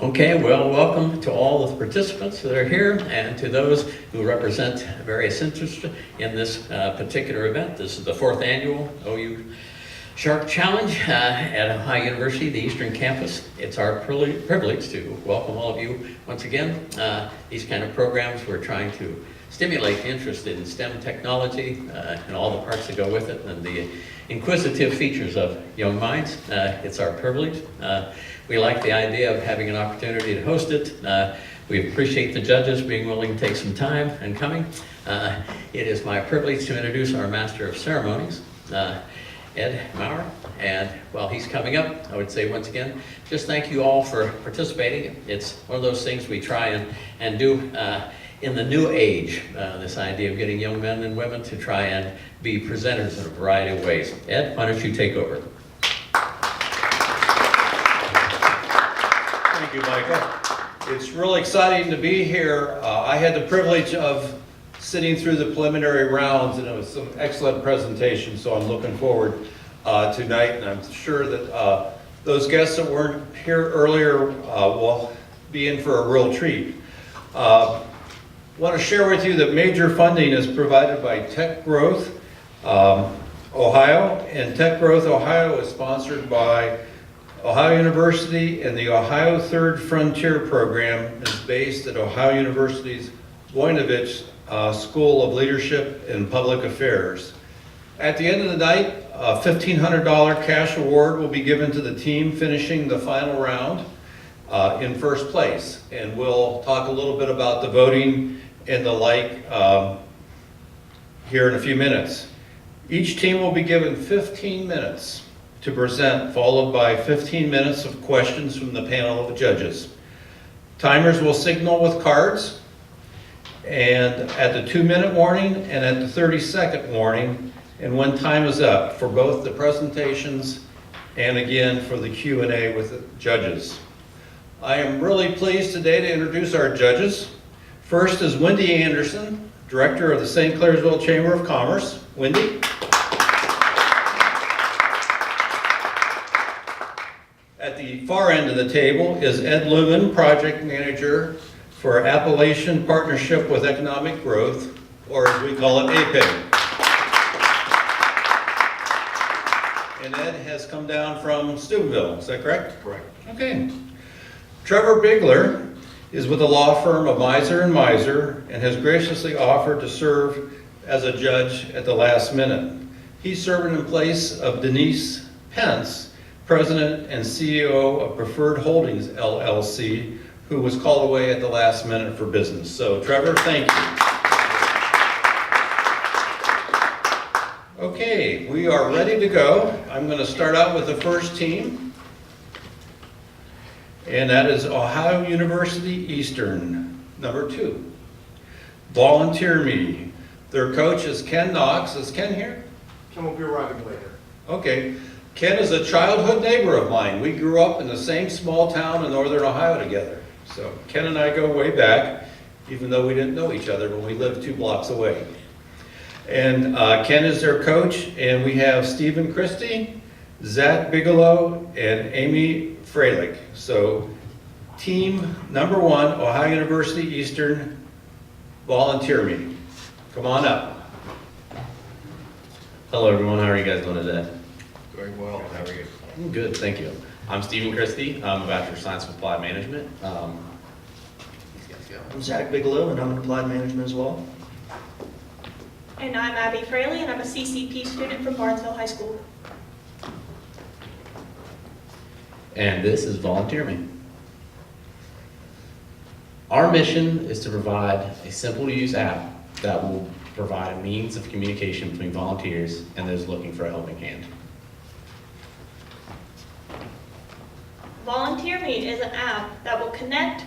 Okay, well, welcome to all of the participants that are here and to those who represent various interests in this particular event. This is the 4th annual OU Shark Challenge at Ohio University, the Eastern Campus. It's our privilege to welcome all of you once again. These kind of programs, we're trying to stimulate interest in STEM technology and all the parts that go with it and the inquisitive features of young minds. It's our privilege. We like the idea of having an opportunity to host it. We appreciate the judges being willing to take some time and coming. It is my privilege to introduce our Master of Ceremonies, Ed Maurer. And while he's coming up, I would say once again, just thank you all for participating. It's one of those things we try and do in the new age, this idea of getting young men and women to try and be presenters in a variety of ways. Ed, why don't you take over? Thank you, Michael. It's really exciting to be here. I had the privilege of sitting through the preliminary rounds, and it was some excellent presentations, so I'm looking forward tonight, and I'm sure that those guests that weren't here earlier will be in for a real treat. I want to share with you that major funding is provided by Tech Growth Ohio, and Tech Growth Ohio is sponsored by Ohio University, and the Ohio Third Frontier program is based at Ohio University's Voinovich School of Leadership and Public Affairs. At the end of the night, a $1,500 cash award will be given to the team finishing the final round in first place. And we'll talk a little bit about the voting and the like here in a few minutes. Each team will be given 15 minutes to present, followed by 15 minutes of questions from the panel of judges. Timers will signal with cards, and at the 2-minute warning and at the 30-second warning, and when time is up for both the presentations and again for the Q&A with the judges. I am really pleased today to introduce our judges. First is Wendy Anderson, Director of the St. Clairsville Chamber of Commerce. Wendy. At the far end of the table is Ed Lumen, Project Manager for Appalachian Partnership with Economic Growth, or as we call it, APEG. And Ed has come down from Steubenville, is that correct? Correct. Okay. Trevor Bigler is with the law firm of Miser & Miser and has graciously offered to serve as a judge at the last minute. He's serving in place of Denise Pence, President and CEO of Preferred Holdings, LLC, who was called away at the last minute for business. So, Trevor, thank you. Okay, we are ready to go. I'm going to start out with the first team, and that is Ohio University Eastern, number 2. Volunteer Me. Their coach is Ken Knox. Is Ken here? Ken will be arriving later. Okay. Ken is a childhood neighbor of mine. We grew up in the same small town in northern Ohio together. So Ken and I go way back, even though we didn't know each other when we lived 2 blocks away. And Ken is their coach, and we have Stephen Christie, Zach Bigelow, and Amy Freilich. So team number 1, Ohio University Eastern, Volunteer Me. Come on up. Hello everyone, how are you guys doing today? Very well. How are you? I'm good, thank you. I'm Stephen Christie. I'm a Bachelor of Science in Applied Management. These guys go. I'm Zach Bigelow, and I'm in Applied Management as well. And I'm Abby Fraley, and I'm a CCP student from Barnesville High School. And this is Volunteer Me. Our mission is to provide a simple-to-use app that will provide a means of communication between volunteers and those looking for a helping hand. Volunteer Me is an app that will connect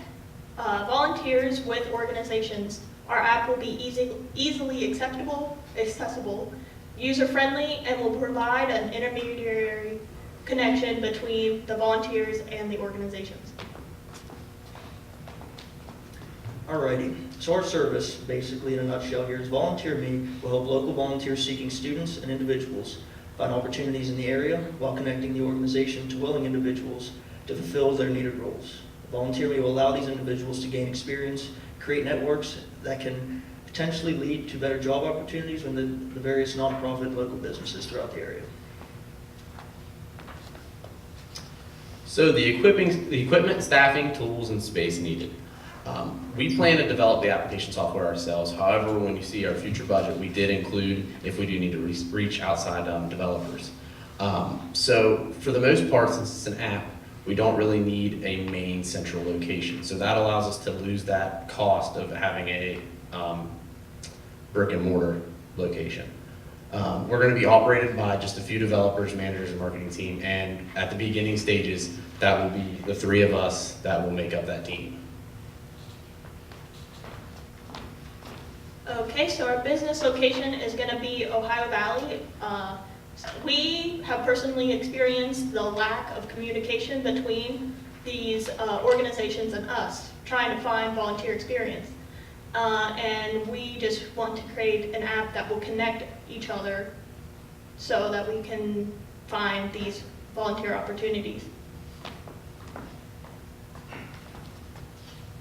volunteers with organizations. Our app will be easily accessible, user-friendly, and will provide an intermediary connection between the volunteers and the organizations. Alrighty, so our service, basically in a nutshell here, is Volunteer Me will help local volunteers seeking students and individuals find opportunities in the area while connecting the organization to willing individuals to fulfill their needed roles. Volunteer Me will allow these individuals to gain experience, create networks that can potentially lead to better job opportunities within the various nonprofit local businesses throughout the area. So the equipment, staffing, tools, and space needed. We plan to develop the application software ourselves. However, when you see our future budget, we did include if we do need to reach outside developers. So for the most part, since it's an app, we don't really need a main central location. So that allows us to lose that cost of having a brick and mortar location. We're going to be operated by just a few developers, managers, and marketing team, and at the beginning stages, that will be the three of us that will make up that team. Okay, so our business location is going to be Ohio Valley. We have personally experienced the lack of communication between these organizations and us, trying to find volunteer experience. And we just want to create an app that will connect each other so that we can find these volunteer opportunities.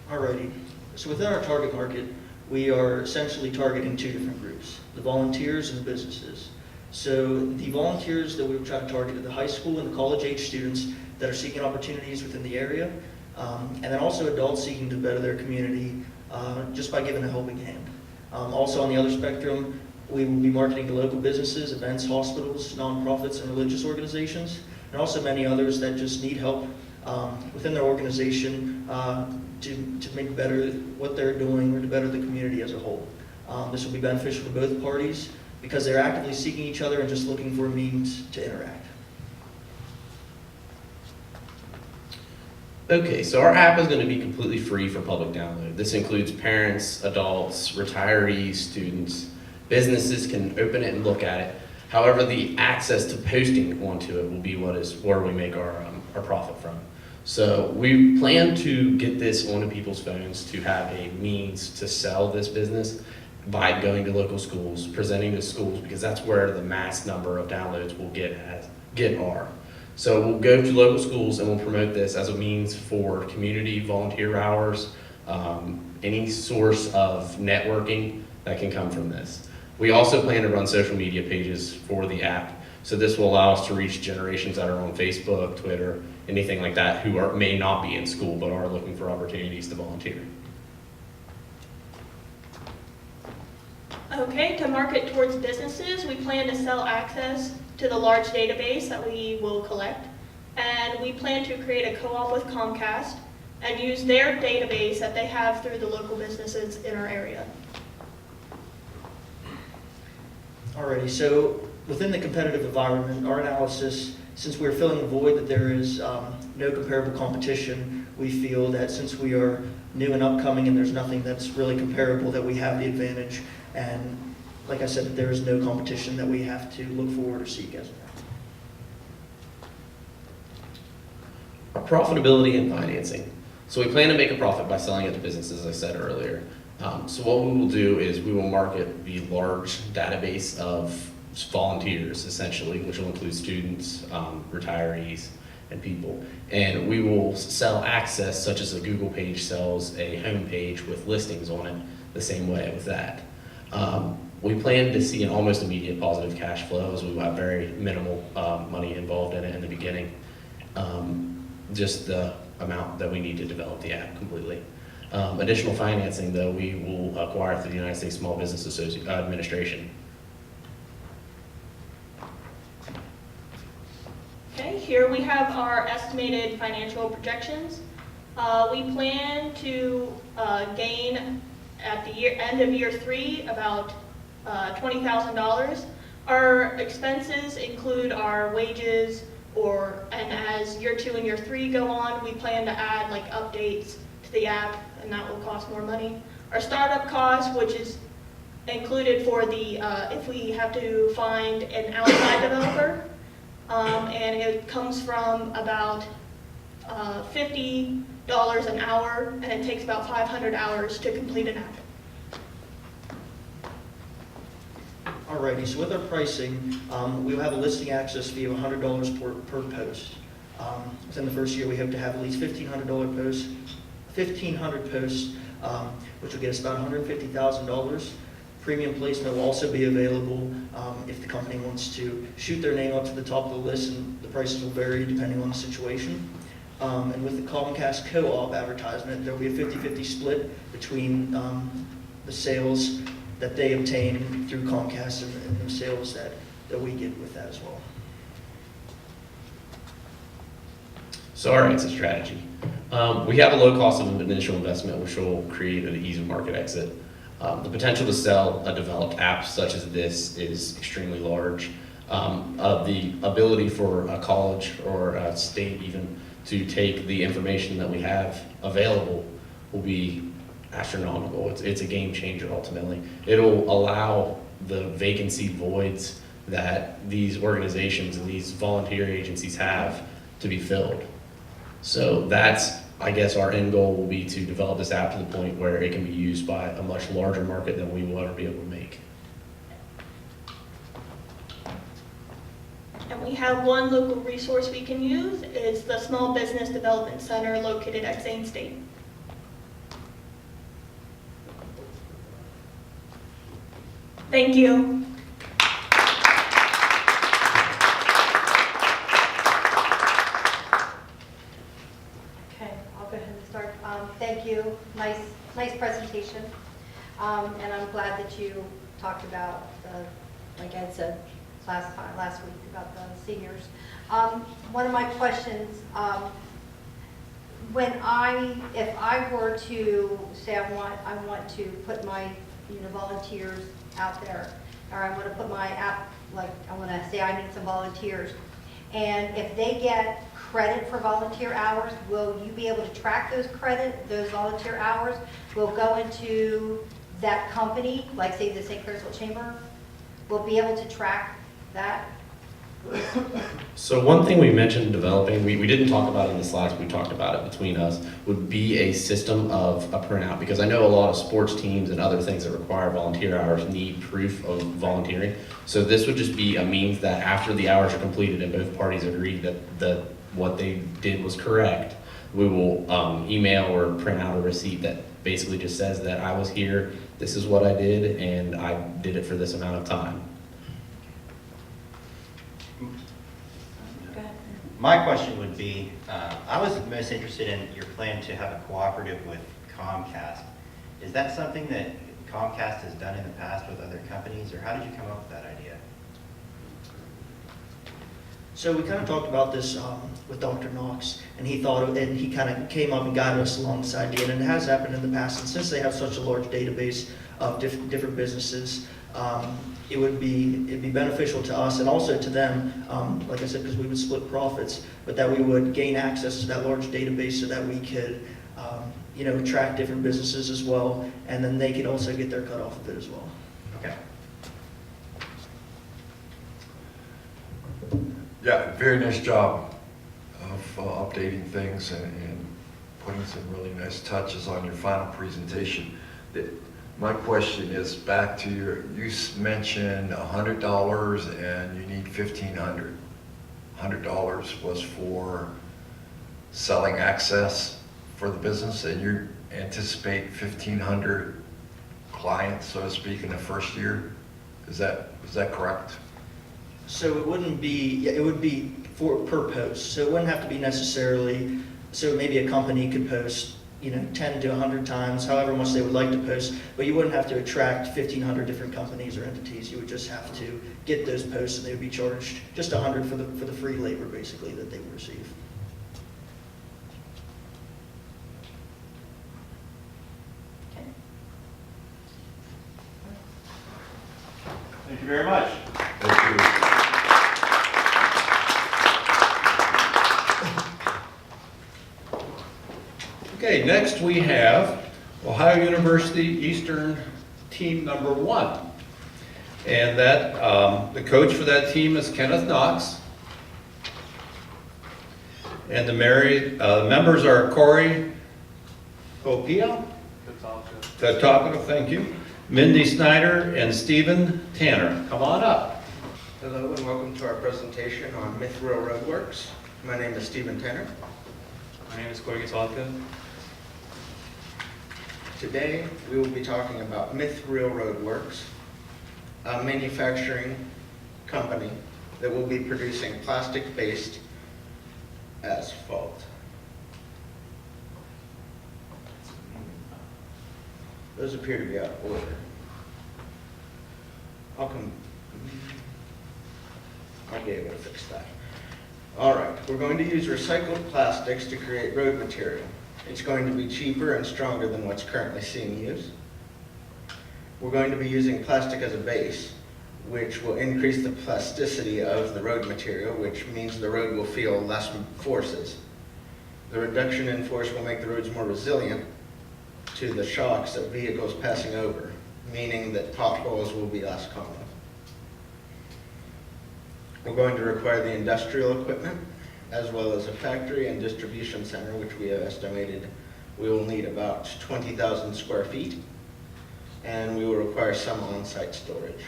Alrighty, so within our target market, we are essentially targeting two different groups, the volunteers and the businesses. So the volunteers that we were trying to target are the high school and the college age students that are seeking opportunities within the area, and then also adults seeking to better their community just by giving a helping hand. Also on the other spectrum, we will be marketing to local businesses, events, hospitals, nonprofits, and religious organizations, and also many others that just need help within their organization to make better what they're doing or to better the community as a whole. This will be beneficial to both parties because they're actively seeking each other and just looking for a means to interact. Okay, so our app is going to be completely free for public download. This includes parents, adults, retirees, students. Businesses can open it and look at it. However, the access to posting onto it will be where we make our profit from. So we plan to get this onto people's phones to have a means to sell this business by going to local schools, presenting to schools, because that's where the mass number of downloads will get are. So we'll go to local schools and we'll promote this as a means for community volunteer hours, any source of networking that can come from this. We also plan to run social media pages for the app. So this will allow us to reach generations that are on Facebook, Twitter, anything like that who may not be in school but are looking for opportunities to volunteer. Okay, to market towards businesses, we plan to sell access to the large database that we will collect. And we plan to create a co-op with Comcast and use their database that they have through the local businesses in our area. Alrighty, so within the competitive environment, our analysis, since we're filling a void that there is no comparable competition, we feel that since we are new and upcoming and there's nothing that's really comparable, that we have the advantage. And like I said, that there is no competition that we have to look forward or seek as of now. Our profitability and financing. So we plan to make a profit by selling it to businesses, as I said earlier. So what we will do is we will market the large database of volunteers, essentially, which will include students, retirees, and people. And we will sell access, such as a Google page sells a home page with listings on it, the same way with that. We plan to see an almost immediate positive cash flow as we will have very minimal money involved in it in the beginning. Just the amount that we need to develop the app completely. Additional financing, though, we will acquire through the United States Small Business Administration. Okay, here we have our estimated financial projections. We plan to gain at the end of year 3 about $20,000. Our expenses include our wages, and as year 2 and year 3 go on, we plan to add like updates to the app, and that will cost more money. Our startup cost, which is included for the if we have to find an outside developer, and it comes from about $50 an hour, and it takes about 500 hours to complete an app. Alrighty, so with our pricing, we will have a listing access fee of $100 per post. Within the first year, we hope to have at least $1,500 posts, 1,500 posts, which will get us about $150,000. Premium placement will also be available if the company wants to shoot their name up to the top of the list, and the prices will vary depending on the situation. And with the Comcast co-op advertisement, there will be a 50-50 split between the sales that they obtain through Comcast and the sales that we get with that as well. So our exit strategy. We have a low cost of initial investment, which will create an easy market exit. The potential to sell a developed app such as this is extremely large. The ability for a college or a state even to take the information that we have available will be astronomical. It's a game changer ultimately. It'll allow the vacancy voids that these organizations and these volunteer agencies have to be filled. So that's, I guess, our end goal will be to develop this app to the point where it can be used by a much larger market than we will ever be able to make. And we have one local resource we can use, is the Small Business Development Center located at Zane State. Thank you. Okay, I'll go ahead and start. Thank you. Nice presentation. And I'm glad that you talked about, like Ed said last week, about the seniors. One of my questions, if I were to say I want to put my volunteers out there, or I want to put my app, like I want to say I need some volunteers, and if they get credit for volunteer hours, will you be able to track those volunteer hours? Will go into that company, like say the St. Clairsville Chamber, will be able to track that? So one thing we mentioned developing, we didn't talk about it in the slides, we talked about it between us, would be a system of a printout, because I know a lot of sports teams and other things that require volunteer hours need proof of volunteering. So this would just be a means that after the hours are completed and both parties agree that what they did was correct, we will email or print out a receipt that basically just says that I was here, this is what I did, and I did it for this amount of time. My question would be, I was most interested in your plan to have a cooperative with Comcast. Is that something that Comcast has done in the past with other companies, or how did you come up with that idea? So we kind of talked about this with Dr. Knox, and he kind of came up and guided us along this idea, and it has happened in the past. And since they have such a large database of different businesses, it'd be beneficial to us and also to them, like I said, because we would split profits, but that we would gain access to that large database so that we could, track different businesses as well, and then they could also get their cut off of it as well. Okay. Yeah, very nice job of updating things and putting some really nice touches on your final presentation. My question is back to you mentioned $100 and you need $1,500. $100 was for selling access for the business, and you anticipate 1,500 clients, so to speak, in the first year. Is that correct? So it would be per post. So it wouldn't have to be necessarily, so maybe a company could post 10 to 100 times, however much they would like to post, but you wouldn't have to attract 1,500 different companies or entities. You would just have to get those posts, and they would be charged just 100 for the free labor, basically, that they would receive. Okay. Thank you very much. Thank you. Okay, next we have Ohio University Eastern Team Number 1. And that the coach for that team is Kenneth Knox. And the members are Corey Popia, thank you, Mindy Snyder, and Stephen Tanner. Come on up. Hello and welcome to our presentation on Mithril Roadworks. My name is Stephen Tanner. My name is Corey Gatalka. Today, we will be talking about Myth Railroad Works, a manufacturing company that will be producing plastic-based asphalt. Those appear to be out of order. I'll be able to fix that. All right, we're going to use recycled plastics to create road material. It's going to be cheaper and stronger than what's currently seen used. We're going to be using plastic as a base, which will increase the plasticity of the road material, which means the road will feel less forces. The reduction in force will make the roads more resilient to the shocks of vehicles passing over, meaning that potholes will be less common. We're going to require the industrial equipment, as well as a factory and distribution center, which we have estimated we will need about 20,000 square feet, and we will require some on-site storage.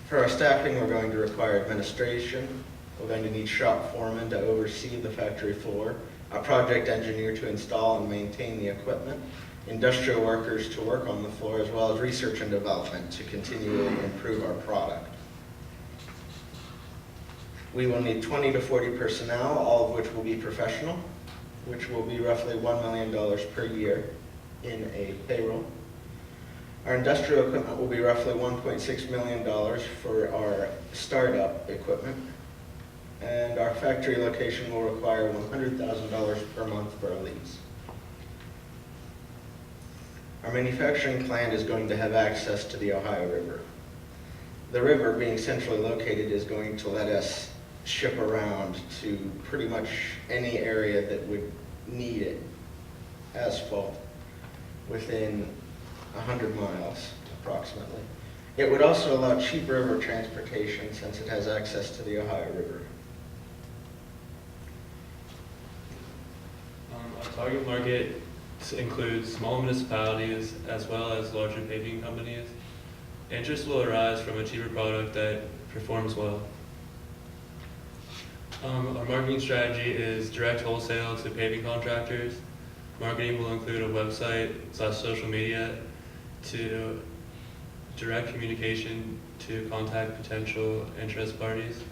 For our staffing, we're going to require administration. We're going to need shop foremen to oversee the factory floor, a project engineer to install and maintain the equipment, industrial workers to work on the floor, as well as research and development to continually improve our product. We will need 20 to 40 personnel, all of which will be professional, which will be roughly $1 million per year in a payroll. Our industrial equipment will be roughly $1.6 million for our startup equipment. And our factory location will require $100,000 per month for a lease. Our manufacturing plant is going to have access to the Ohio River. The river, being centrally located, is going to let us ship around to pretty much any area that would need it, asphalt, within 100 miles approximately. It would also allow cheap river transportation since it has access to the Ohio River. Our target market includes small municipalities as well as larger paving companies. Interest will arise from a cheaper product that performs well. Our marketing strategy is direct wholesale to paving contractors. Marketing will include a website/social media to direct communication to contact potential interest parties.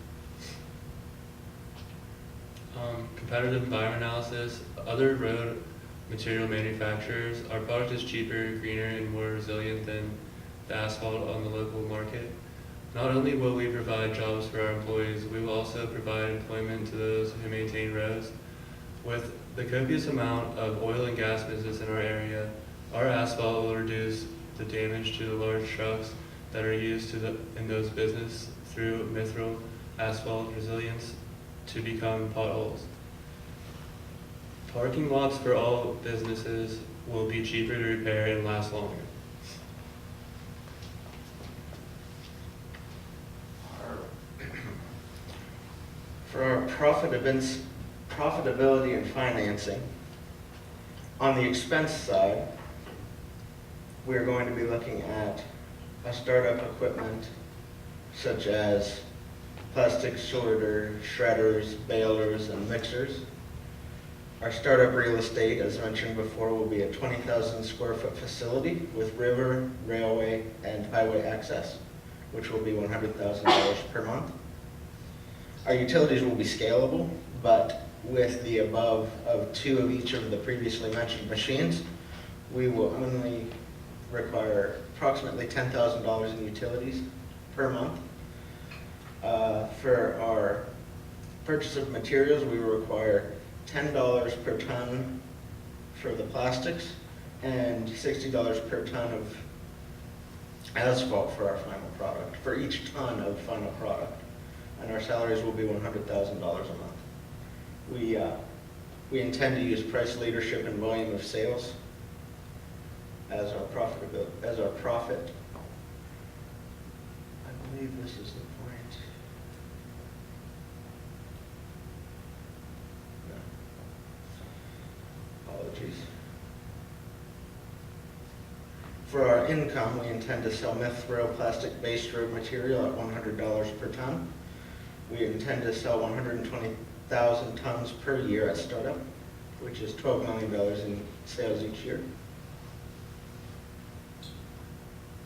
Competitive environment analysis. Other road material manufacturers, our product is cheaper, greener, and more resilient than the asphalt on the local market. Not only will we provide jobs for our employees, we will also provide employment to those who maintain roads. With the copious amount of oil and gas business in our area, our asphalt will reduce the damage to the large trucks that are used in those business through mithril asphalt resilience to become potholes. Parking lots for all businesses will be cheaper to repair and last longer. For our profitability and financing, on the expense side, we're going to be looking at a startup equipment such as plastic sorter, shredders, balers, and mixers. Our startup real estate, as mentioned before, will be a 20,000 square foot facility with river, railway, and highway access, which will be $100,000 per month. Our utilities will be scalable, but with the above of 2 of each of the previously mentioned machines, we will only require approximately $10,000 in utilities per month. For our purchase of materials, we will require $10 per ton for the plastics and $60 per ton of asphalt for our final product, for each ton of final product. And our salaries will be $100,000 a month. We intend to use price leadership and volume of sales as our profit. I believe this is the point. No. Apologies. For our income, we intend to sell mithril plastic-based road material at $100 per ton. We intend to sell 120,000 tons per year at startup, which is $12 million in sales each year.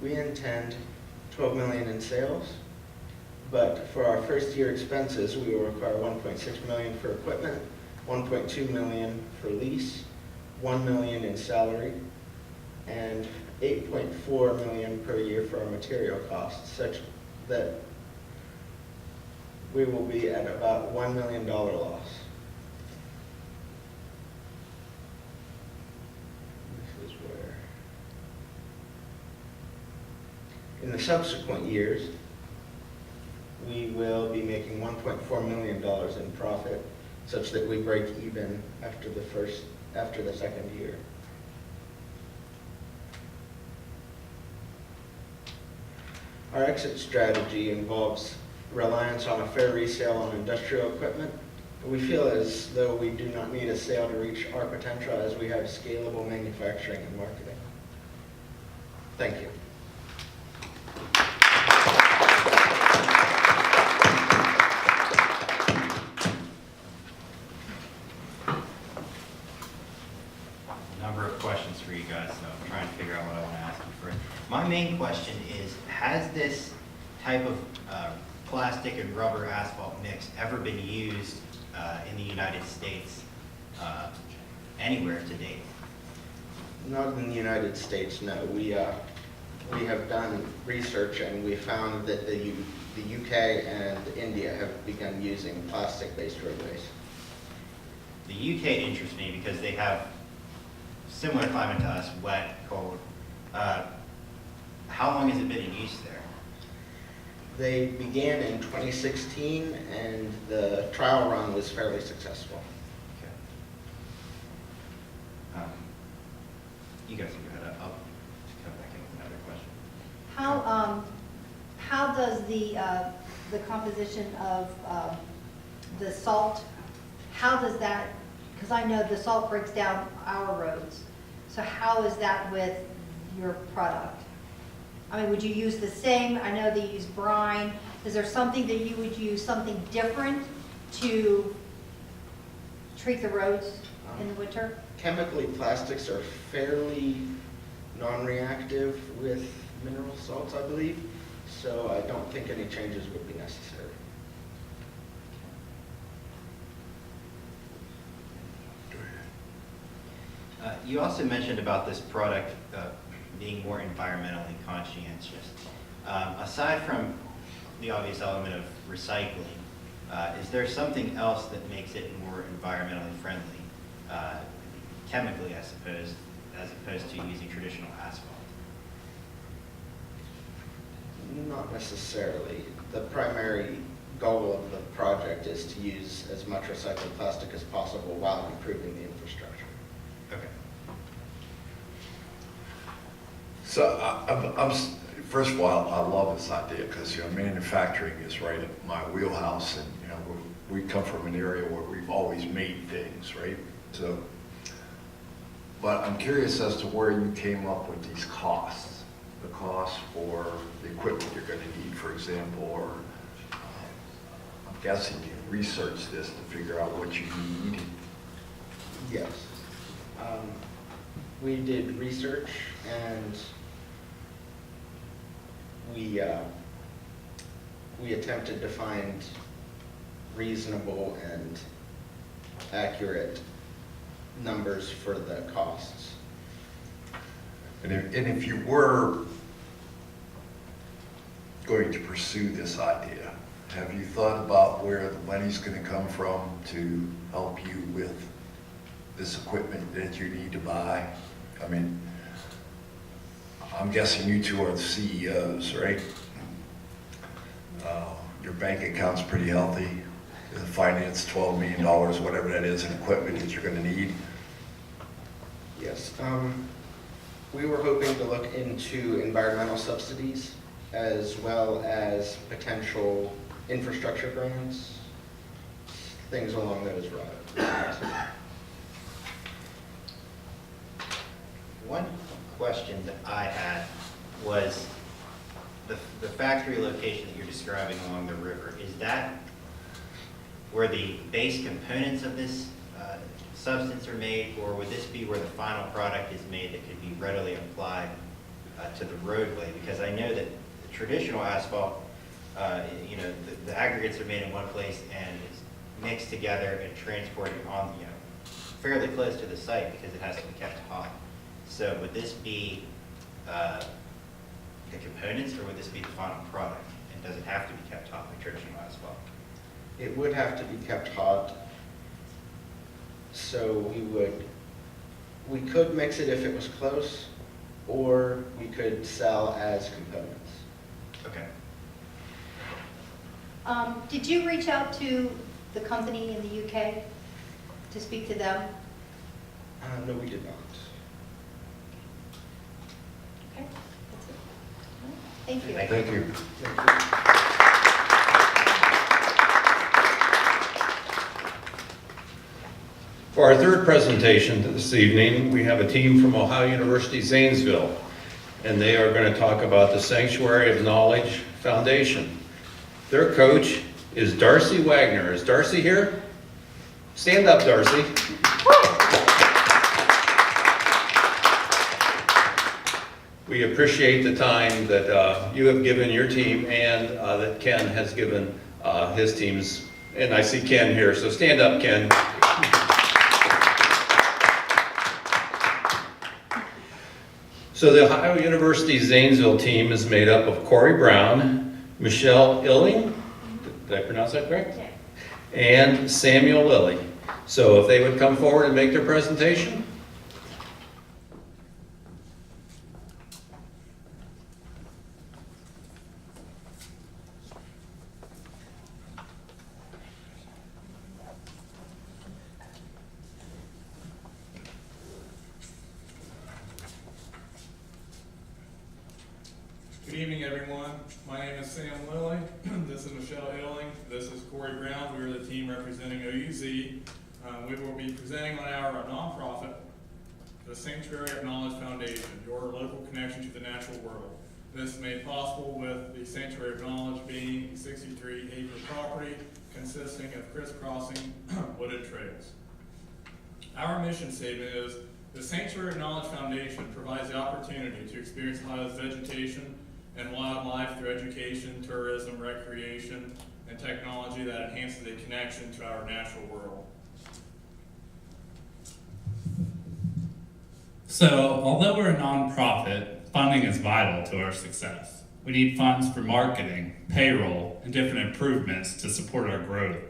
We intend 12 million in sales, but for our first year expenses, we will require 1.6 million for equipment, 1.2 million for lease, 1 million in salary, and 8.4 million per year for our material costs, such that we will be at about $1 million loss. This is where, in the subsequent years, we will be making $1.4 million in profit, such that we break even after the second year. Our exit strategy involves reliance on a fair resale on industrial equipment. We feel as though we do not need a sale to reach our potential, as we have scalable manufacturing and marketing. Thank you. Number of questions for you guys, so I'm trying to figure out what I want to ask you first. My main question is, has this type of plastic and rubber asphalt mix ever been used in the United States anywhere to date? Not in the United States, no. We have done research, and we found that the UK and India have begun using plastic-based roadways. The UK interests me because they have similar climate to us, wet, cold. How long has it been in use there? They began in 2016, and the trial run was fairly successful. Okay. You guys can go ahead. I'll come back in with another question. How does the composition of the salt, how does that, because I know the salt breaks down our roads, so how is that with your product? I mean, would you use the same? I know they use brine. Is there something that you would use, something different to treat the roads in the winter? Chemically, plastics are fairly non-reactive with mineral salts, I believe, so I don't think any changes would be necessary. You also mentioned about this product being more environmentally conscientious. Aside from the obvious element of recycling, is there something else that makes it more environmentally friendly, chemically, I suppose, as opposed to using traditional asphalt? Not necessarily. The primary goal of the project is to use as much recycled plastic as possible while improving the infrastructure. Okay. So first of all, I love this idea because, manufacturing is right in my wheelhouse, and, we come from an area where we've always made things, right? So, but I'm curious as to where you came up with these costs, the cost for the equipment you're going to need, for example, or I'm guessing you researched this to figure out what you need. Yes. We did research, and we attempted to find reasonable and accurate numbers for the costs. And if you were going to pursue this idea, have you thought about where the money's going to come from to help you with this equipment that you need to buy? I mean, I'm guessing you two are the CEOs, right? Your bank account's pretty healthy. You finance $12 million, whatever that is, in equipment that you're going to need. Yes. We were hoping to look into environmental subsidies as well as potential infrastructure grants, things along those lines. One question that I had was the factory location that you're describing along the river, is that where the base components of this substance are made, or would this be where the final product is made that could be readily applied to the roadway? Because I know that the traditional asphalt, you know, the aggregates are made in one place and it's mixed together and transported on, you know, fairly close to the site because it has to be kept hot. So would this be the components, or would this be the final product? And does it have to be kept hot like traditional asphalt? It would have to be kept hot. So we could mix it if it was close, or we could sell as components. Okay. Did you reach out to the company in the UK to speak to them? No, we did not. Okay, that's it. Thank you. Thank Thank you. For our third presentation this evening, we have a team from Ohio University Zanesville, and they are going to talk about the Sanctuary of Knowledge Foundation. Their coach is Darcy Wagner. Is Darcy here? Stand up, Darcy. We appreciate the time that you have given your team and that Ken has given his teams. And I see Ken here, so stand up, Ken. So the Ohio University Zanesville team is made up of Corey Brown, Michelle Illing, did I pronounce that correct? Yeah. And Samuel Lilly. So if they would come forward and make their presentation. Good evening, everyone. My name is Sam Lilly. This is Michelle Illing. This is Corey Brown. We are the team representing OUZ. We will be presenting on our nonprofit, the Sanctuary of Knowledge Foundation, your local connection to the natural world. This is made possible with the Sanctuary of Knowledge being a 63-acre property consisting of crisscrossing wooded trails. Our mission statement is, the Sanctuary of Knowledge Foundation provides the opportunity to experience Ohio's vegetation and wildlife through education, tourism, recreation, and technology that enhances the connection to our natural world. So, although we're a nonprofit, funding is vital to our success. We need funds for marketing, payroll, and different improvements to support our growth.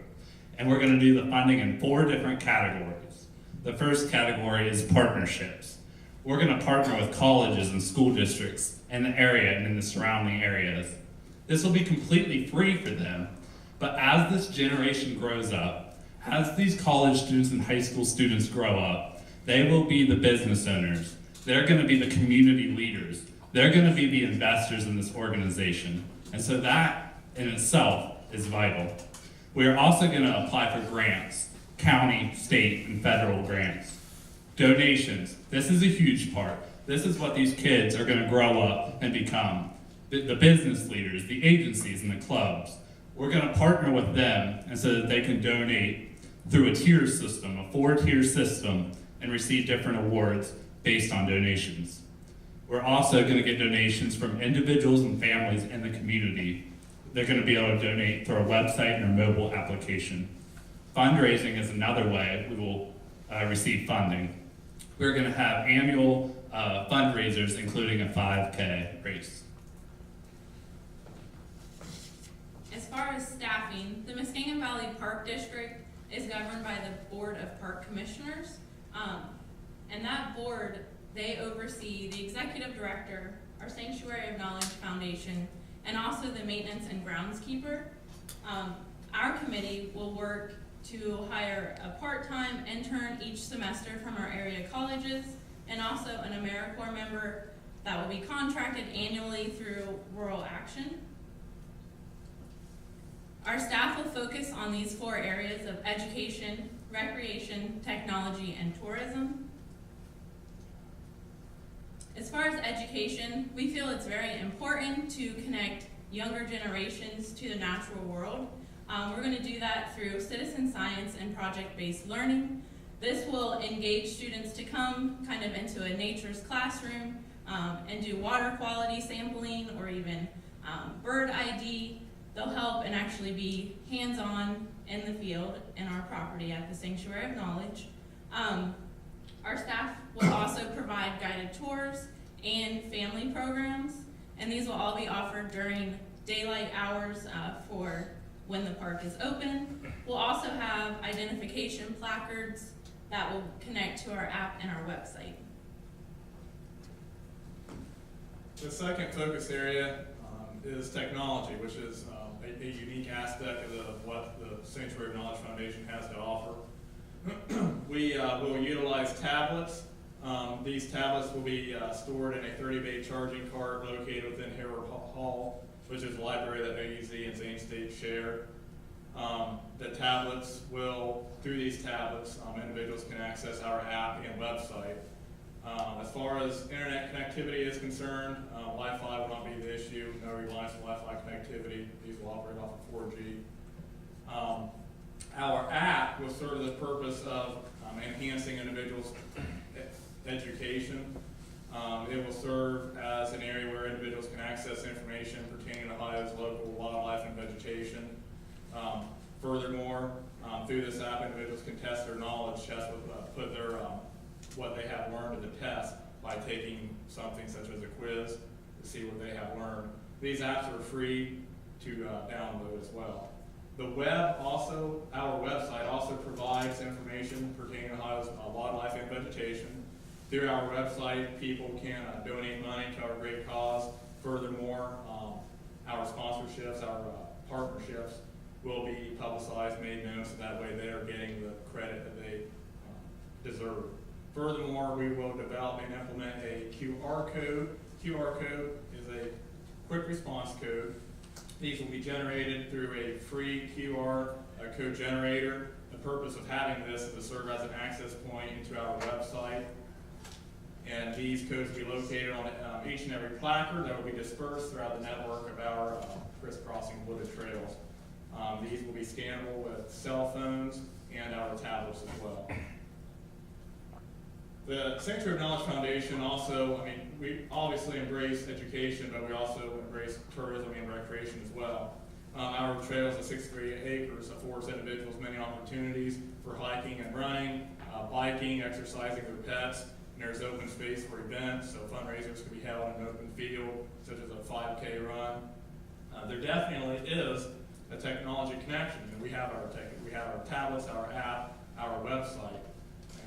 And we're going to do the funding in 4 different categories. The first category is partnerships. We're going to partner with colleges and school districts in the area and in the surrounding areas. This will be completely free for them, but as this generation grows up, as these college students and high school students grow up, they will be the business owners. They're going to be the community leaders. They're going to be the investors in this organization. And so that in itself is vital. We are also going to apply for grants, county, state, and federal grants. Donations. This is a huge part. This is what these kids are going to grow up and become. The business leaders, the agencies, and the clubs. We're going to partner with them and so that they can donate through a tier system, a 4-tier system, and receive different awards based on donations. We're also going to get donations from individuals and families in the community. They're going to be able to donate through our website and our mobile application. Fundraising is another way we will receive funding. We're going to have annual fundraisers, including a 5K race. As far as staffing, the Muskingum Valley Park District is governed by the Board of Park Commissioners. And that board, they oversee the executive director, our Sanctuary of Knowledge Foundation, and also the maintenance and groundskeeper. Our committee will work to hire a part-time intern each semester from our area colleges, and also an AmeriCorps member that will be contracted annually through Rural Action. Our staff will focus on these 4 areas of education, recreation, technology, and tourism. As far as education, we feel it's very important to connect younger generations to the natural world. We're going to do that through citizen science and project-based learning. This will engage students to come kind of into a nature's classroom and do water quality sampling or even bird ID. They'll help and actually be hands-on in the field in our property at the Sanctuary of Knowledge. Our staff will also provide guided tours and family programs, and these will all be offered during daylight hours for when the park is open. We'll also have identification placards that will connect to our app and our website. The second focus area is technology, which is a unique aspect of what the Sanctuary of Knowledge Foundation has to offer. We will utilize tablets. These tablets will be stored in a 30-bay charging cart located within Hayward Hall, which is a library that OUZ and Zane State share. The tablets will, through these tablets, individuals can access our app and website. As far as internet connectivity is concerned, Wi-Fi will not be the issue. No reliance on Wi-Fi connectivity. These will operate off of 4G. Our app will serve the purpose of enhancing individuals' education. It will serve as an area where individuals can access information pertaining to Ohio's local wildlife and vegetation. Furthermore, through this app, individuals can test their knowledge, put their what they have learned to the test by taking something such as a quiz to see what they have learned. These apps are free to download as well. The web also, our website also provides information pertaining to Ohio's wildlife and vegetation. Through our website, people can donate money to our great cause. Furthermore, our sponsorships, our partnerships will be publicized, made known, so that way they are getting the credit that they deserve. Furthermore, we will develop and implement a QR code. QR code is a quick response code. These will be generated through a free QR code generator. The purpose of having this is to serve as an access point into our website. And these codes will be located on each and every placard that will be dispersed throughout the network of our crisscrossing wooded trails. These will be scannable with cell phones and our tablets as well. The Sanctuary of Knowledge Foundation also, we obviously embrace education, but we also embrace tourism and recreation as well. Our trails of 63 acres affords individuals many opportunities for hiking and running, biking, exercising their pets, and there's open space for events, so fundraisers can be held in an open field, such as a 5K run. There definitely is a technology connection, and we have our tablets, our app, our website.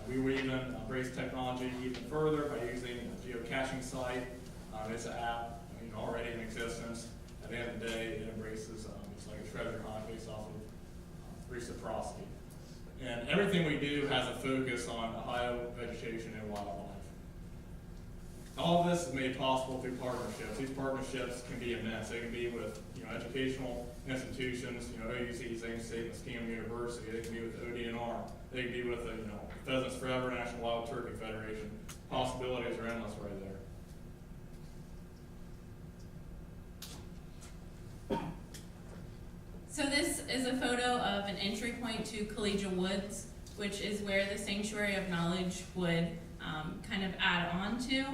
We will even embrace technology even further by using a geocaching site. It's an app already in existence. At the end of the day, it embraces, it's like a treasure hunt based off of reciprocity. And everything we do has a focus on Ohio vegetation and wildlife. All of this is made possible through partnerships. These partnerships can be immense. They can be with educational institutions, OUZ, Zane State, Muskingum University. They can be with ODNR. They can be with the Pheasants Forever National Wild Turkey Federation. Possibilities are endless right there. So this is a photo of an entry point to Collegiate Woods, which is where the Sanctuary of Knowledge would kind of add on to.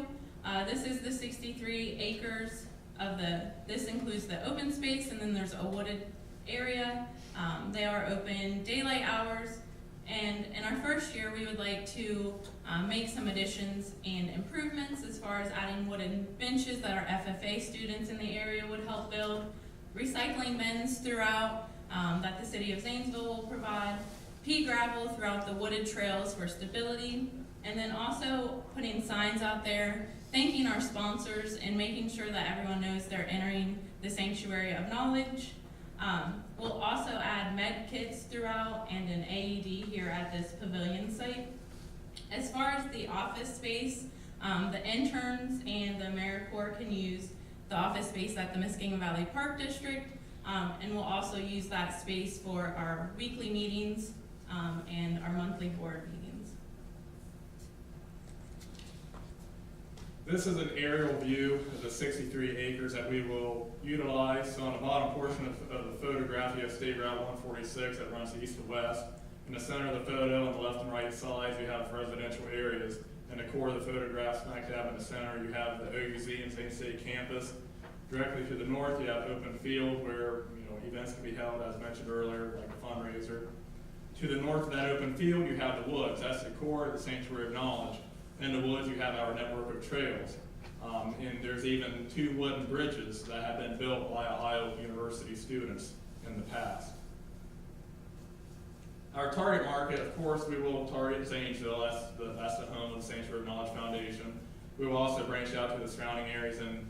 This is the 63 acres of this includes the open space, and then there's a wooded area. They are open daylight hours, and in our first year, we would like to make some additions and improvements as far as adding wooden benches that our FFA students in the area would help build, recycling bins throughout that the city of Zanesville will provide, pea gravel throughout the wooded trails for stability, and then also putting signs out there thanking our sponsors and making sure that everyone knows they're entering the Sanctuary of Knowledge. We'll also add med kits throughout and an AED here at this pavilion site. As far as the office space, the interns and the AmeriCorps can use the office space at the Muskingum Valley Park District, and we'll also use that space for our weekly meetings and our monthly board meetings. This is an aerial view of the 63 acres that we will utilize. So on the bottom portion of the photograph, you have State Route 146 that runs east to west. In the center of the photo, on the left and right sides, you have residential areas. In the core of the photograph, smack dab in the center, you have the OUZ and Zane State campus. Directly to the north, you have open field where events can be held, as mentioned earlier, like a fundraiser. To the north of that open field, you have the woods. That's the core of the Sanctuary of Knowledge. In the woods, you have our network of trails. And there's even 2 wooden bridges that have been built by Ohio University students in the past. Our target market, of course, we will target Zanesville. That's the home of the Sanctuary of Knowledge Foundation. We will also branch out to the surrounding areas and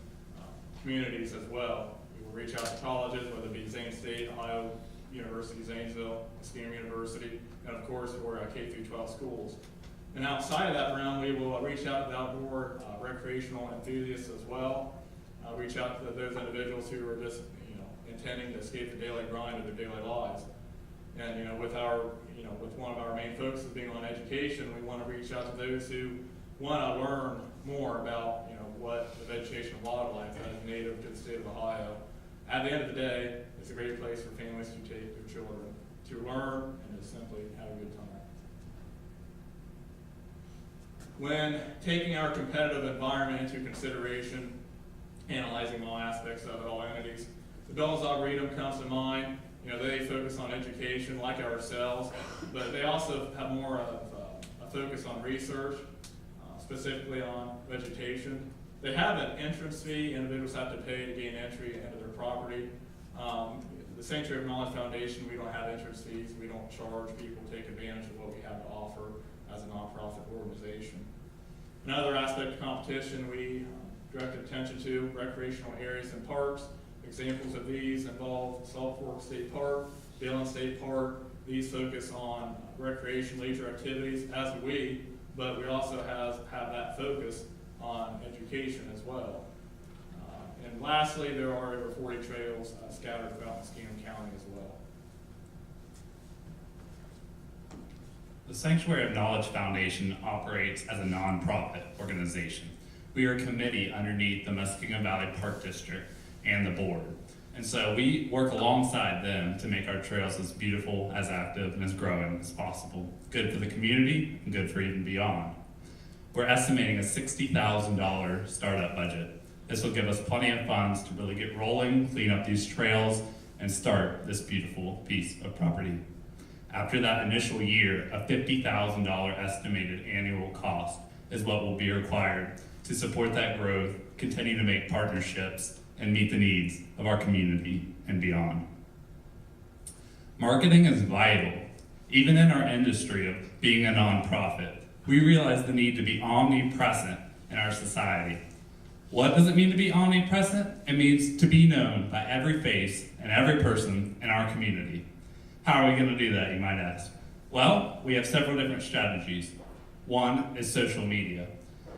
communities as well. We will reach out to colleges, whether it be Zane State, Ohio University, Zanesville, Muskingum University, and of course, or K-12 schools. And outside of that realm, we will reach out to the outdoor recreational enthusiasts as well. Reach out to those individuals who are just, intending to escape the daily grind of their daily lives. And with one of our main focuses being on education, we want to reach out to those who want to learn more about, what the vegetation of wildlife that is native to the state of Ohio. At the end of the day, it's a great place for families to take their children to learn and to simply have a good time. When taking our competitive environment into consideration, analyzing all aspects of it, all entities, the Dulles Arboretum comes to mind. They focus on education like ourselves, but they also have more of a focus on research, specifically on vegetation. They have an entrance fee individuals have to pay to gain entry into their property. The Sanctuary of Knowledge Foundation, we don't have entrance fees. We don't charge people to take advantage of what we have to offer as a nonprofit organization. Another aspect of competition we direct attention to, recreational areas and parks. Examples of these involve Salt Fork State Park, Dillon State Park. These focus on recreation, leisure activities, as do we, but we also have that focus on education as well. And lastly, there are over 40 trails scattered throughout Muskingum County as well. The Sanctuary of Knowledge Foundation operates as a nonprofit organization. We are a committee underneath the Muskingum Valley Park District and the board. And so we work alongside them to make our trails as beautiful, as active, and as growing as possible. Good for the community and good for even beyond. We're estimating a $60,000 startup budget. This will give us plenty of funds to really get rolling, clean up these trails, and start this beautiful piece of property. After that initial year, a $50,000 estimated annual cost is what will be required to support that growth, continue to make partnerships, and meet the needs of our community and beyond. Marketing is vital. Even in our industry of being a nonprofit, we realize the need to be omnipresent in our society. What does it mean to be omnipresent? It means to be known by every face and every person in our community. How are we going to do that, you might ask? Well, we have several different strategies. One is social media.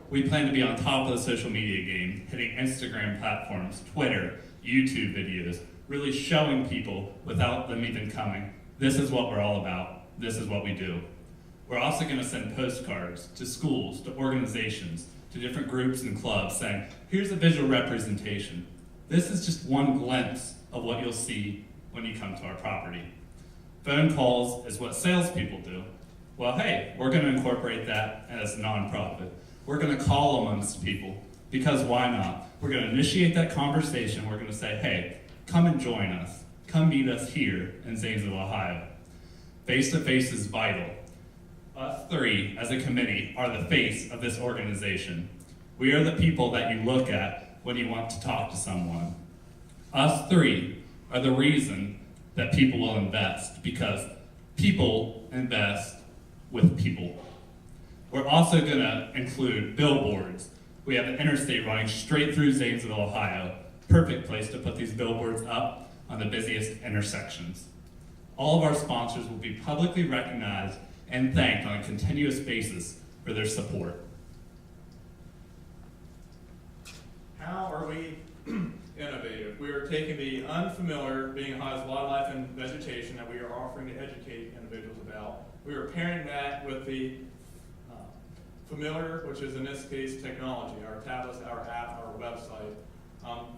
We plan to be on top of the social media game, hitting Instagram platforms, Twitter, YouTube videos, really showing people without them even coming, this is what we're all about, this is what we do. We're also going to send postcards to schools, to organizations, to different groups and clubs saying, here's a visual representation. This is just one glimpse of what you'll see when you come to our property. Phone calls is what salespeople do. Well, hey, we're going to incorporate that as a nonprofit. We're going to call amongst people, because why not? We're going to initiate that conversation. We're going to say, hey, come and join us. Come meet us here in Zanesville, Ohio. Face-to-face is vital. Us three, as a committee, are the face of this organization. We are the people that you look at when you want to talk to someone. Us three are the reason that people will invest, because people invest with people. We're also going to include billboards. We have an interstate running straight through Zanesville, Ohio. Perfect place to put these billboards up on the busiest intersections. All of our sponsors will be publicly recognized and thanked on a continuous basis for their support. How are we innovative? We are taking the unfamiliar, being Ohio's wildlife and vegetation, that we are offering to educate individuals about. We are pairing that with the familiar, which is in this case technology, our tablets, our app, our website.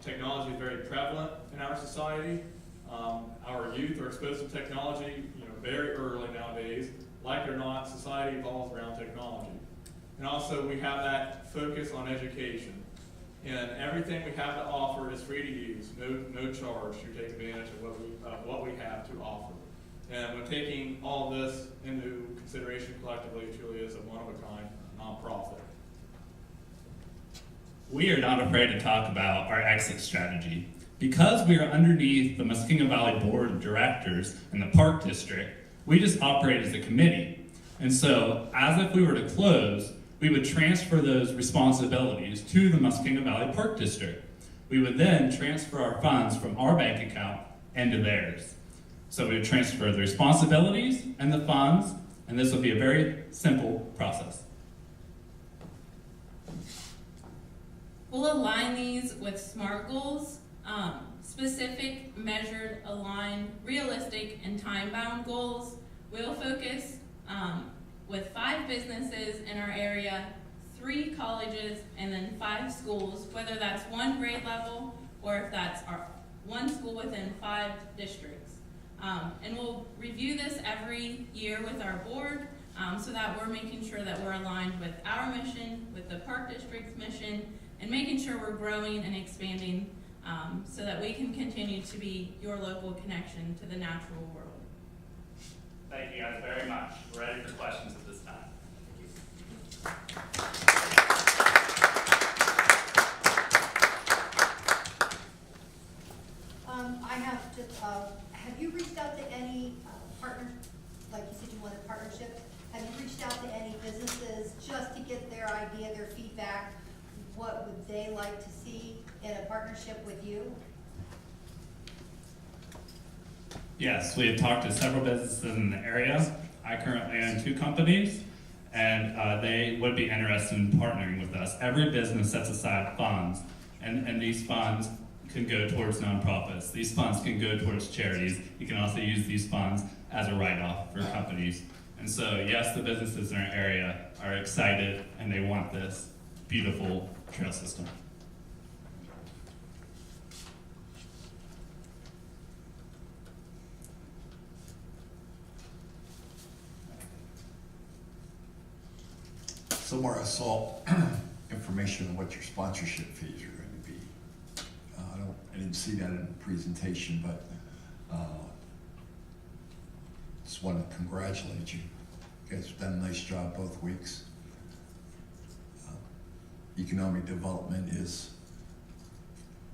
Technology is very prevalent in our society. Our youth are exposed to technology, very early nowadays. Like it or not, society evolves around technology. And also we have that focus on education. And everything we have to offer is free to use, no charge to take advantage of what we have to offer. And when taking all this into consideration collectively, it truly is a one-of-a-kind nonprofit. We are not afraid to talk about our exit strategy. Because we are underneath the Muskingum Valley Board of Directors and the Park District, we just operate as a committee. And so, as if we were to close, we would transfer those responsibilities to the Muskingum Valley Park District. We would then transfer our funds from our bank account into theirs. So we would transfer the responsibilities and the funds, and this would be a very simple process. We'll align these with SMART goals, specific, measured, aligned, realistic, and time-bound goals. We'll focus with 5 businesses in our area, 3 colleges, and then 5 schools, whether that's 1 grade level or if that's our 1 school within 5 districts. And we'll review this every year with our board so that we're making sure that we're aligned with our mission, with the Park District's mission, and making sure we're growing and expanding so that we can continue to be your local connection to the natural world. Thank you guys very much. We're ready for questions at this time. I have just, have you reached out to any partners, like you said you wanted partnerships? Have you reached out to any businesses just to get their idea, their feedback? What would they like to see in a partnership with you? Yes, we have talked to several businesses in the area. I currently own 2 companies, and they would be interested in partnering with us. Every business sets aside funds, and these funds can go towards nonprofits. These funds can go towards charities. You can also use these funds as a write-off for companies. And so, yes, the businesses in our area are excited, and they want this beautiful trail system. Somewhere I saw information on what your sponsorship fees are going to be. I didn't see that in the presentation, but just want to congratulate you. You guys have done a nice job both weeks. Economic development is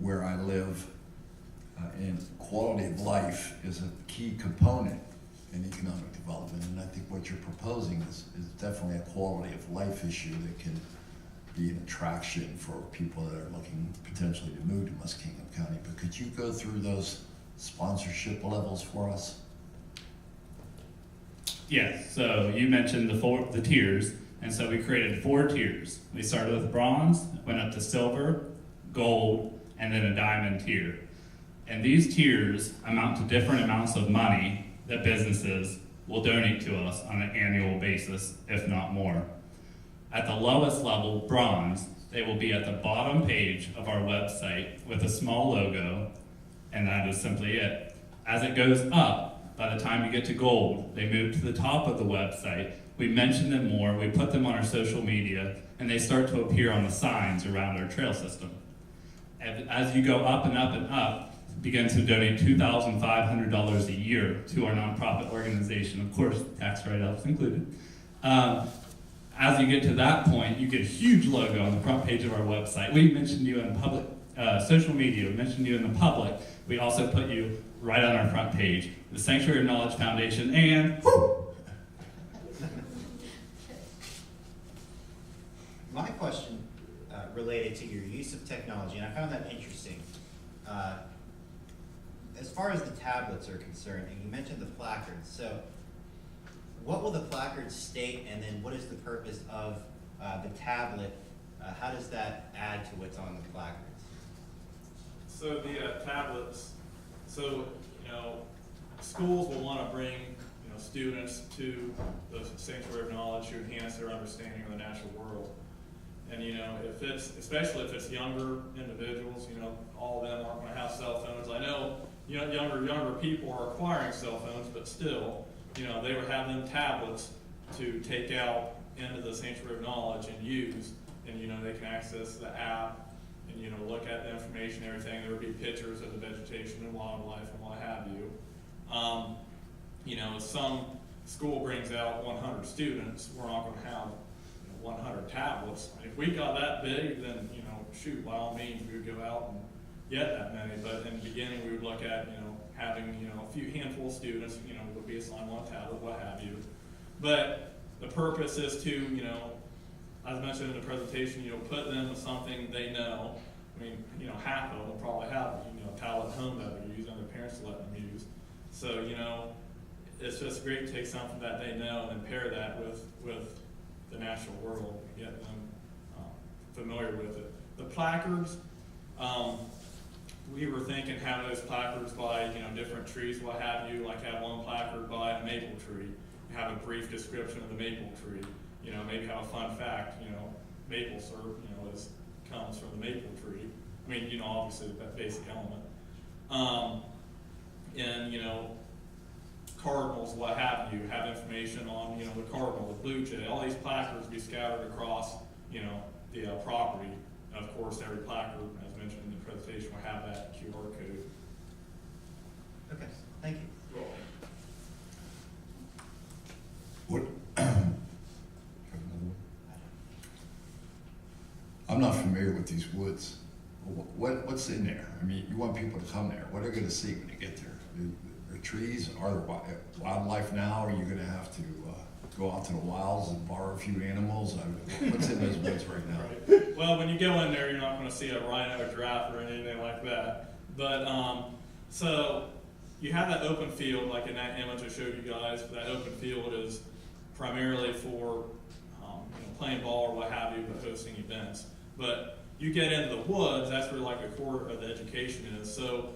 where I live, and quality of life is a key component in economic development, and I think what you're proposing is definitely a quality of life issue that can be an attraction for people that are looking potentially to move to Muskingum County. But could you go through those sponsorship levels for us? Yes, so you mentioned the tiers, and so we created 4 tiers. We started with bronze, went up to silver, gold, and then a diamond tier. And these tiers amount to different amounts of money that businesses will donate to us on an annual basis, if not more. At the lowest level, bronze, they will be at the bottom page of our website with a small logo, and that is simply it. As it goes up, by the time you get to gold, they move to the top of the website. We mention them more, we put them on our social media, and they start to appear on the signs around our trail system. And as you go up and up and up, begin to donate $2,500 a year to our nonprofit organization, of course, tax write-offs included. As you get to that point, you get a huge logo on the front page of our website. We mentioned you in public, social media, we mentioned you in the public. We also put you right on our front page. The Sanctuary of Knowledge Foundation and My question related to your use of technology, and I found that interesting. As far as the tablets are concerned, and you mentioned the placards, so what will the placards state, and then what is the purpose of the tablet? How does that add to what's on the placards? So the tablets, schools will want to bring, students to the Sanctuary of Knowledge to enhance their understanding of the natural world. And, especially if it's younger individuals, all of them aren't gonna have cell phones. I know, younger people are acquiring cell phones, but still, they would have them tablets to take out into the Sanctuary of Knowledge and use. And, they can access the app and, look at the information, everything. There would be pictures of the vegetation and wildlife and what have you. Some school brings out 100 students, we're not gonna have 100 tablets. If we got that big, then, shoot, by all means, we would go out and get that many. But in the beginning, we would look at, having, a few handful of students, would be assigned one tablet, what have you. But the purpose is to, as mentioned in the presentation, put them with something they know. I mean, half of them will probably have, a tablet at home that they're using, their parents let them use. So, it's just great to take something that they know and then pair that with the natural world and get them familiar with it. The placards, we were thinking have those placards by, different trees, what have you, like have one placard by a maple tree, have a brief description of the maple tree, maybe have a fun fact, maple syrup, comes from the maple tree. I mean, obviously that basic element. And, cardinals, what have you, have information on, the cardinal, the blue jay, all these placards be scattered across, the property. And of course, every placard, as mentioned in the presentation, will have that QR code. Okay, thank you. What? I'm not familiar with these woods. What's in there? I mean, you want people to come there. What are they going to see when they get there? Are trees? Are there wildlife now? Are you going to have to go out to the wilds and borrow a few animals? What's in those woods right now? Right. Well, when you go in there, you're not going to see a rhino, a giraffe, or anything like that. But so you have that open field, like in that image I showed you guys. That open field is primarily for playing ball or what have you, but hosting events. But you get into the woods, that's where like the core of the education is. So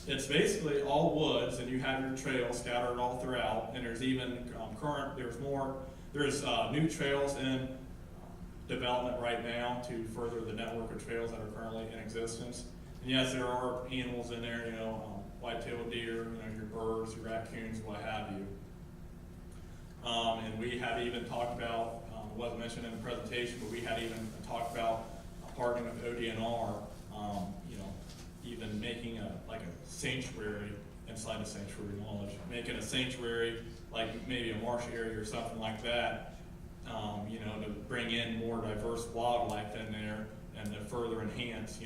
it's basically all woods, and you have your trails scattered all throughout. And there's even there's new trails in development right now to further the network of trails that are currently in existence. And yes, there are animals in there, white-tailed deer, your birds, your raccoons, what have you. And we had even talked about, it wasn't mentioned in the presentation, but we had even talked about partnering with ODNR, even making a sanctuary inside the Sanctuary of Knowledge, making a sanctuary like maybe a marsh area or something like that, to bring in more diverse wildlife in there and to further enhance,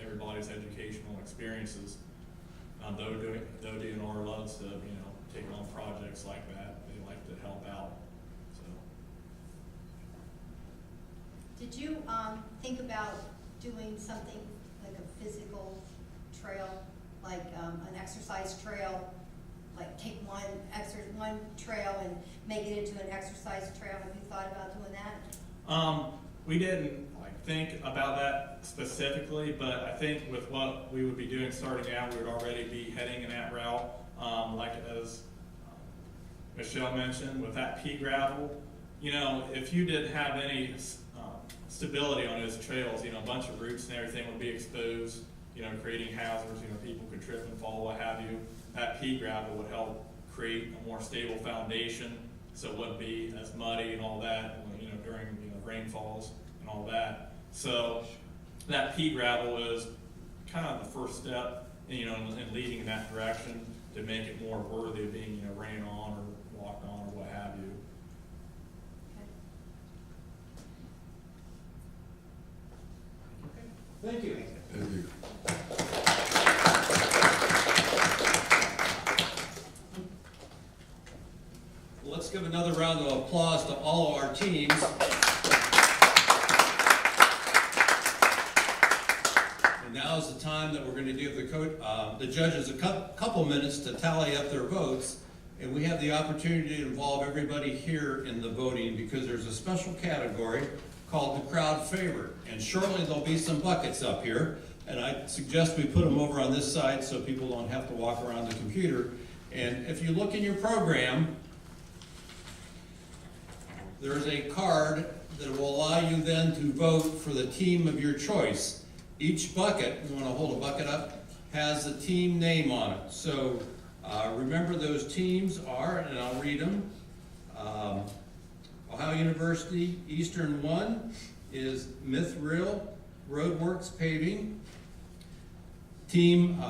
everybody's educational experiences. Though ODNR loves to, take on projects like that, they like to help out. Did you think about doing something like a physical trail, like an exercise trail, like take one trail and make it into an exercise trail? Have you thought about doing that? We didn't think about that specifically, but I think with what we would be doing starting out, we would already be heading in that route. Like as Michelle mentioned, with that pea gravel, if you didn't have any stability on those trails, a bunch of roots and everything would be exposed, creating hazards, people could trip and fall, what have you. That pea gravel would help create a more stable foundation, so it wouldn't be as muddy and all that, during rainfalls and all that. So that pea gravel is kind of the first step, in leading in that direction to make it more worthy of being, ran on or walked on or what have you. Thank you. Thank you. Let's give another round of applause to all of our teams. And now is the time that we're going to give the judges a couple minutes to tally up their votes. And we have the opportunity to involve everybody here in the voting because there's a special category called the crowd favorite. And shortly there'll be some buckets up here. And I suggest we put them over on this side so people don't have to walk around the computer. And if you look in your program, there's a card that will allow you then to vote for the team of your choice. Each bucket, you want to hold a bucket up, has a team name on it. So remember those teams are, and I'll read them. Ohio University Eastern 1 is Mithril Roadworks Paving. Team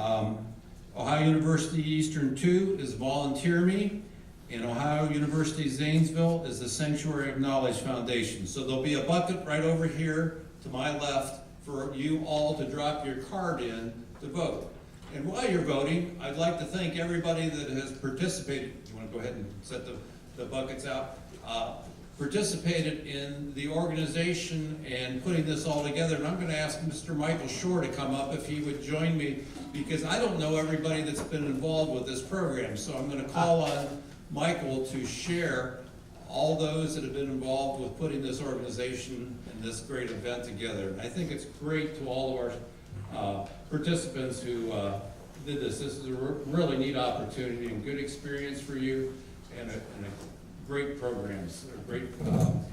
Ohio University Eastern 2 is Volunteer Me. And Ohio University Zanesville is the Sanctuary of Knowledge Foundation. So there'll be a bucket right over here to my left for you all to drop your card in to vote. And while you're voting, I'd like to thank everybody that has participated. You want to go ahead and set the buckets out? Participated in the organization and putting this all together. And I'm going to ask Mr. Michael Shore to come up if he would join me, because I don't know everybody that's been involved with this program. So I'm going to call on Michael to share all those that have been involved with putting this organization and this great event together. And I think it's great to all of our participants who did this. This is a really neat opportunity and good experience for you, and a great programs, great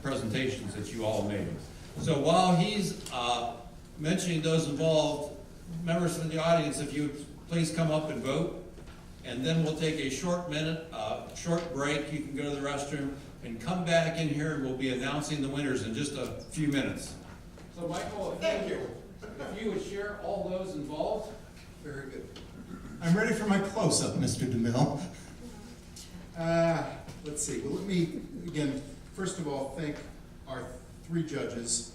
presentations that you all made. So while he's mentioning those involved, members of the audience, if you would please come up and vote. And then we'll take a short break. You can go to the restroom and come back in here, and we'll be announcing the winners in just a few minutes. So Michael, if you would share all those involved. Very good. I'm ready for my close-up, Mr. DeMille. Let's see. Well, let me, again, first of all, thank our 3 judges.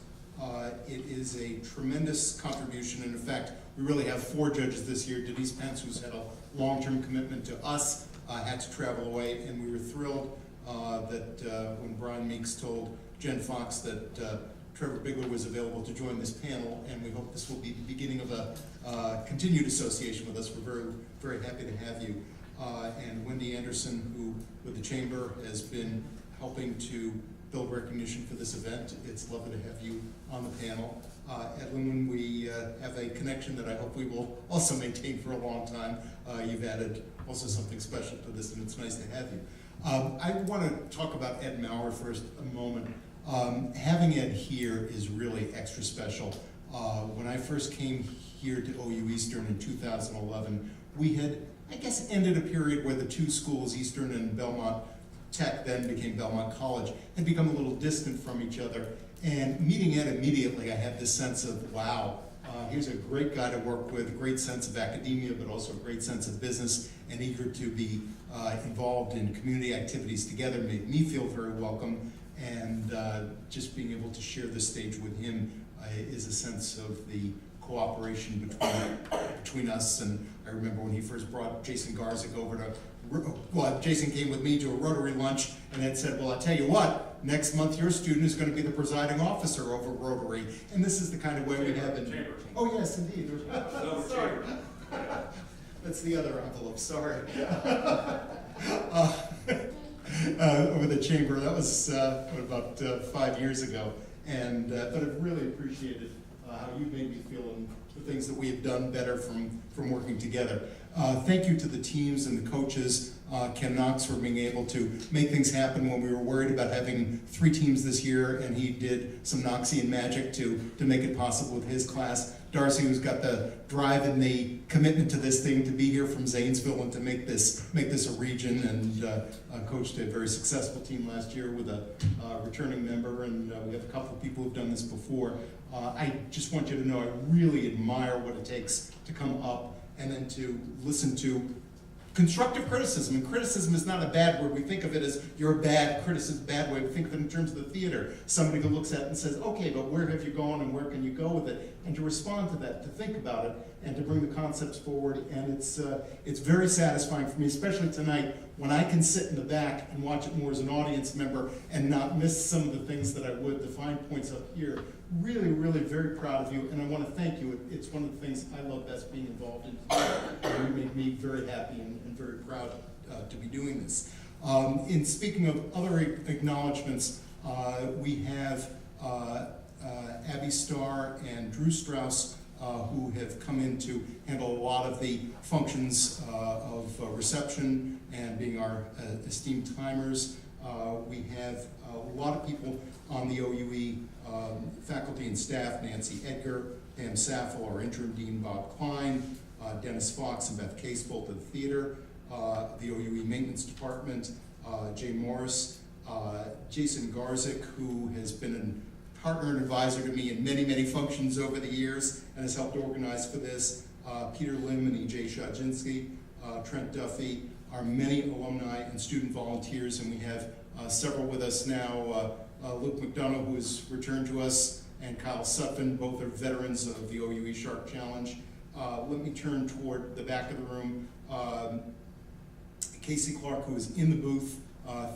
It is a tremendous contribution, and in fact, we really have 4 judges this year. Denise Pence, who's had a long-term commitment to us, had to travel away, and we were thrilled that when Brian Meeks told Jen Fox that Trevor Bigler was available to join this panel, and we hope this will be the beginning of a continued association with us. We're very, very happy to have you. And Wendy Anderson, who with the Chamber has been helping to build recognition for this event. It's lovely to have you on the panel. Edwin, we have a connection that I hope we will also maintain for a long time. You've added also something special to this, and it's nice to have you. I want to talk about Ed Maurer for a moment. Having Ed here is really extra special. When I first came here to OU Eastern in 2011, we had, I guess, ended a period where the 2 schools, Eastern and Belmont Tech, then became Belmont College, had become a little distant from each other. And meeting Ed immediately, I had this sense of, wow, here's a great guy to work with, a great sense of academia, but also a great sense of business, and eager to be involved in community activities together. Made me feel very welcome, and just being able to share this stage with him is a sense of the cooperation between us. And I remember when he first brought Jason Garzik over to, well, Jason came with me to a Rotary lunch and had said, well, I'll tell you what, next month your student is going to be the presiding officer over Rotary. And this is the kind of way we have in... Oh, yes, indeed. Sorry. That's the other envelope, sorry. Over the Chamber, that was about 5 years ago. And but I've really appreciated how you made me feel and the things that we have done better from working together. Thank you to the teams and the coaches, Ken Knox, for being able to make things happen when we were worried about having 3 teams this year, and he did some Knoxian magic to make it possible with his class. Darcy, who's got the drive and the commitment to this thing, to be here from Zanesville and to make this a region, and coached a very successful team last year with a returning member, and we have a couple of people who've done this before. I just want you to know I really admire what it takes to come up and then to listen to constructive criticism. And criticism is not a bad word. We think of it as you're a bad criticism, bad way. We think of it in terms of the theater. Somebody who looks at it and says, okay, but where have you gone and where can you go with it? And to respond to that, to think about it, and to bring the concepts forward. And it's very satisfying for me, especially tonight, when I can sit in the back and watch it more as an audience member and not miss some of the things that I would, the fine points up here. Really, really very proud of you, and I want to thank you. It's one of the things I love best being involved in. You make me very happy and very proud to be doing this. In speaking of other acknowledgments, we have Abby Starr and Drew Strauss, who have come in to handle a lot of the functions of reception and being our esteemed timers. We have a lot of people on the OUE, faculty and staff, Nancy Edgar, Pam Saffel, our interim dean, Bob Klein, Dennis Fox and Beth Case, both of the theater, the OUE maintenance department, Jay Morris, Jason Garzik, who has been a partner and advisor to me in many, many functions over the years and has helped organize for this, Peter Lim and E.J. Shadzinski, Trent Duffy, our many alumni and student volunteers, and we have several with us now, Luke McDonough, who has returned to us, and Kyle Sutphin, both are veterans of the OUE Shark Challenge. Let me turn toward the back of the room. Casey Clark, who is in the booth,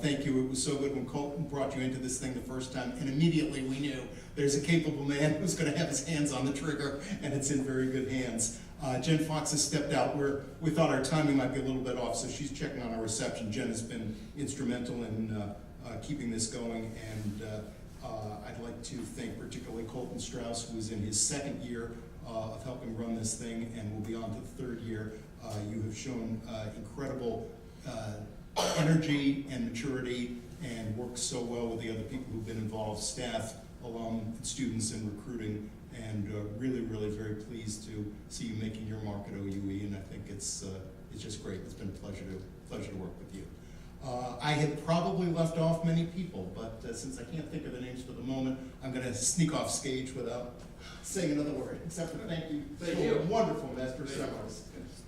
thank you. It was so good when Colton brought you into this thing the first time, and immediately we knew there's a capable man who's going to have his hands on the trigger, and it's in very good hands. Jen Fox has stepped out where we thought our timing might be a little bit off, so she's checking on our reception. Jen has been instrumental in keeping this going, and I'd like to thank particularly Colton Strauss, who is in his second year of helping run this thing and will be on to the third year. You have shown incredible energy and maturity and worked so well with the other people who've been involved, staff, alum, students, and recruiting, and really, really very pleased to see you making your mark at OUE, and I think it's just great. It's been a pleasure to work with you. I had probably left off many people, but since I can't think of the names for the moment, I'm going to sneak off stage without saying another word, except for thank you. Thank you. Wonderful, Master Summers.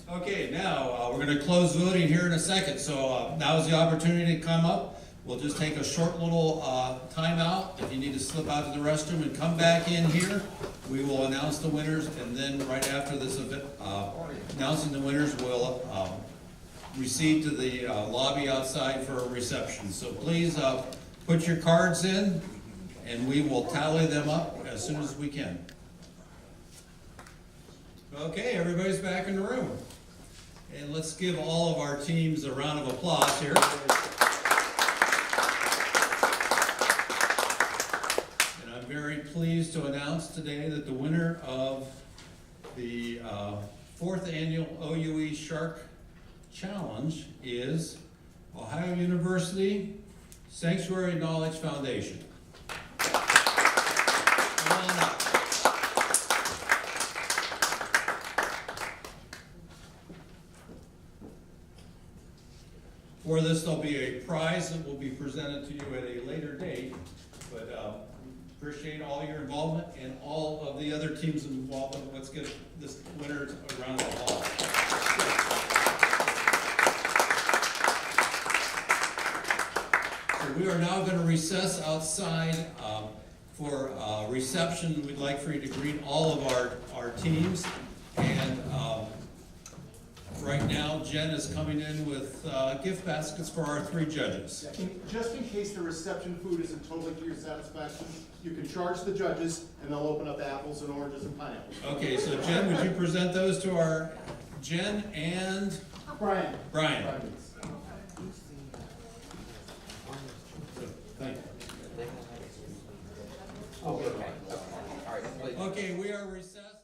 Okay, now, we're going to close voting here in a second, so now is the opportunity to come up. We'll just take a short little timeout. If you need to slip out to the restroom and come back in here, we will announce the winners, and then right after this event, announcing the winners, we'll proceed to the lobby outside for a reception. So please put your cards in, and we will tally them up as soon as we can. Okay, everybody's back in the room. And let's give all of our teams a round of applause here. And I'm very pleased to announce today that the winner of the 4th annual OUE Shark Challenge is Ohio University Sanctuary Knowledge Foundation. Come on up. For this, there'll be a prize that will be presented to you at a later date, but appreciate all your involvement and all of the other teams involved. Let's give this winner a round of applause. So we are now going to recess outside for reception. We'd like for you to greet all of our teams, and right now, Jen is coming in with gift baskets for our 3 judges. Just in case the reception food isn't totally to your satisfaction, you can charge the judges, and they'll open up apples and oranges and pineapples. Okay, so Jen, would you present those to our Jen and Brian. Brian. Thank you. Okay, we are recessed.